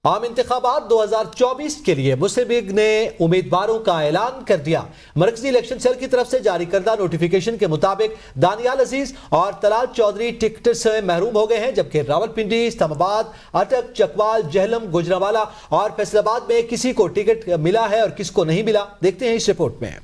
عام انتخابات 2024 کے لیے مسلم لیگ نے امیدواروں کا اعلان کر دیا۔ مرکزی الیکشن سیل کی طرف سے جاری کردہ نوٹیفیکیشن کے مطابق دانیال عزیز اور طلال چودھری ٹکٹ سے محروم ہو گئے ہیں، جبکہ راولپنڈی، اسلام آباد، اٹک، چکوال، جہلم، گوجرانوالہ اور فیصل آباد میں کسی کو ٹکٹ ملا ہے اور کس کو نہیں ملا، دیکھتے ہیں اس رپورٹ میں۔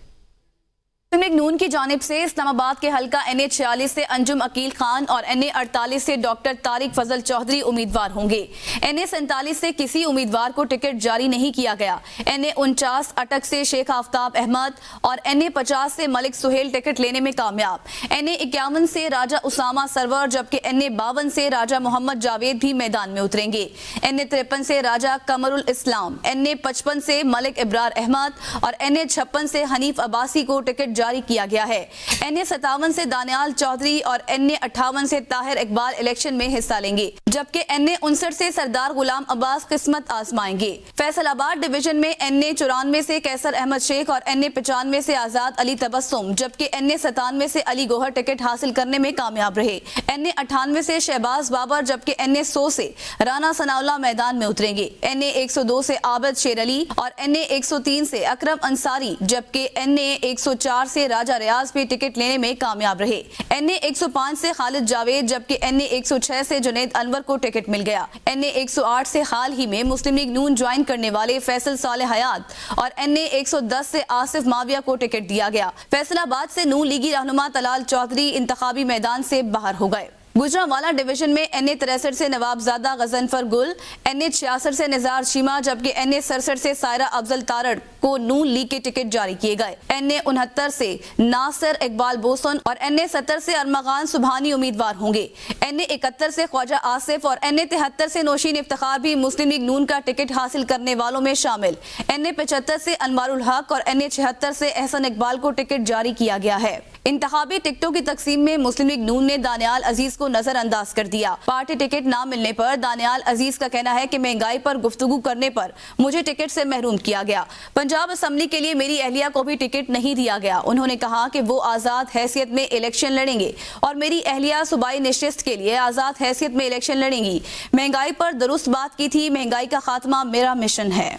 مسلم لیگ نون کی جانب سے اسلام آباد کے حلقہ NA 46 سے انجم عقیل خان اور NA 48 سے ڈاکٹر طارق فضل چودھری امیدوار ہوں گے۔ NA 47 سے کسی امیدوار کو ٹکٹ جاری نہیں کیا گیا۔ NA 49 اٹک سے شیخ آفتاب احمد اور NA 50 سے ملک سہیل ٹکٹ لینے میں کامیاب۔ NA 51 سے راجہ اسامہ سرور جبکہ NA 52 سے راجہ محمد جاوید بھی میدان میں اتریں گے۔ NA 53 سے راجہ قمر الاسلام، NA 55 سے ملک ابرار احمد اور NA 56 سے حنیف عباسی کو ٹکٹ جاری کیا گیا ہے۔ NA 57 سے دانیال چودھری اور NA 58 سے طاہر اقبال الیکشن میں حصہ لیں گے، جبکہ NA 59 سے سردار غلام عباس قسمت آزمائیں گے۔ فیصل آباد ڈویژن میں NA 94 سے کیسر احمد شیخ اور NA 95 سے آزاد علی تبسم جبکہ NA 97 سے علی گوہر ٹکٹ حاصل کرنے میں کامیاب رہے۔ NA 98 سے شہباز بابر جبکہ NA 100 سے رانا ثناء اللہ میدان میں اتریں گے۔ NA 102 سے عابد شیر علی اور NA 103 سے اکرم انصاری جبکہ NA 104 سے راجہ ریاض بھی ٹکٹ لینے میں کامیاب رہے۔ NA 105 سے خالد جاوید جبکہ NA 106 سے جنید انور کو ٹکٹ مل گیا۔ NA 108 سے حال ہی میں مسلم لیگ نون جوائن کرنے والے فیصل صالح حیات اور NA 110 سے آصف ماویہ کو ٹکٹ دیا گیا۔ فیصل آباد سے نون لیگی رہنما طلال چودھری انتخابی میدان سے باہر ہو گئے۔ گوجرانوالہ ڈویژن میں NA 63 سے نواب زادہ غضنفر گل، NA 66 سے نزار شیما جبکہ NA 67 سے سائرہ افضل تارڑ کو نون لیگ کے ٹکٹ جاری کیے گئے۔ NA 69 سے ناصر اقبال بوسن اور NA 70 سے ارمغان سبحانی امیدوار ہوں گے۔ NA 71 سے خواجہ آصف اور NA 73 سے نوشین افتخار بھی مسلم لیگ نون کا ٹکٹ حاصل کرنے والوں میں شامل۔ NA 75 سے انوار الحق اور NA 76 سے احسن اقبال کو ٹکٹ جاری کیا گیا ہے۔ انتخابی ٹکٹوں کی تقسیم میں مسلم لیگ نون نے دانیال عزیز کو نظر انداز کر دیا۔ پارٹی ٹکٹ نہ ملنے پر دانیال عزیز کا کہنا ہے کہ مہنگائی پر گفتگو کرنے پر مجھے ٹکٹ سے محروم کیا گیا۔ پنجاب اسمبلی کے لیے میری اہلیہ کو بھی ٹکٹ نہیں دیا گیا۔ انہوں نے کہا کہ وہ آزاد حیثیت میں الیکشن لڑیں گے اور میری اہلیہ صوبائی نشست کے لیے آزاد حیثیت میں الیکشن لڑیں گی۔ مہنگائی پر درست بات کی تھی، مہنگائی کا خاتمہ میرا مشن ہے۔